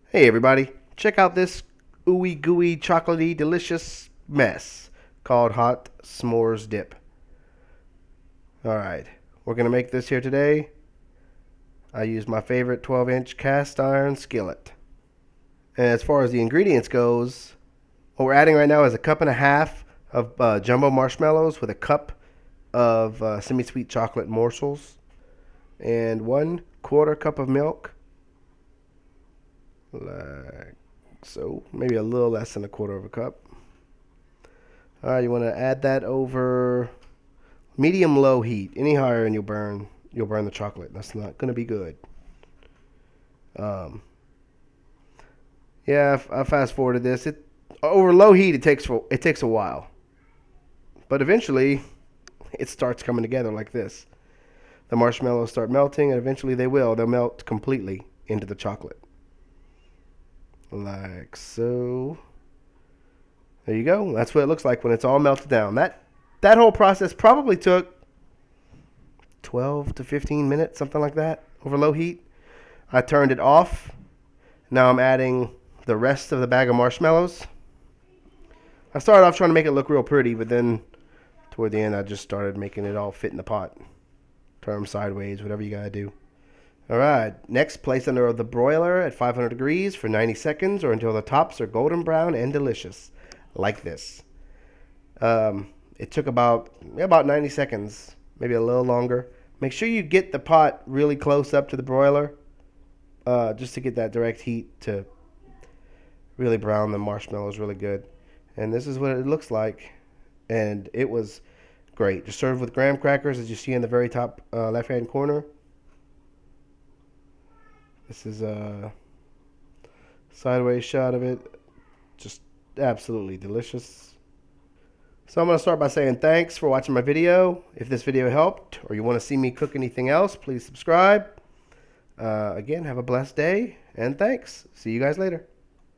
Hey everybody, check out this ooey gooey chocolatey delicious mess called hot s'mores dip. Alright, we're going to make this here today. I use my favorite 12-inch cast iron skillet. And as far as the ingredients goes, what we're adding right now is a cup and a half of jumbo marshmallows with a cup of semi-sweet chocolate morsels and 1/4 cup of milk, like so, maybe a little less than 1/4 of a cup. All right, you want to add that over medium low heat. Any higher and you'll burn the chocolate. That's not going to be good. Um, yeah, I fast forwarded this. It over low heat it takes a while, but eventually it starts coming together like this. The marshmallows start melting, and eventually they'll melt completely into the chocolate, like so. There you go. That's what it looks like when it's all melted down. That whole process probably took 12 to 15 minutes, something like that, over low heat. I turned it off. Now I'm adding the rest of the bag of marshmallows. I started off trying to make it look real pretty, but then toward the end I just started making it all fit in the pot. Turn them sideways, whatever you gotta do. Alright, next place under the broiler at 500 degrees for 90 seconds or until the tops are golden brown and delicious. Like this. It took about 90 seconds, maybe a little longer. Make sure you get the pot really close up to the broiler, just to get that direct heat to really brown the marshmallows really good. And this is what it looks like, and it was great. Just served with graham crackers, as you see in the very top left-hand corner. This is a sideways shot of it. Just absolutely delicious. So I'm going to start by saying thanks for watching my video. If this video helped or you want to see me cook anything else, please subscribe. Again, have a blessed day and thanks. See you guys later.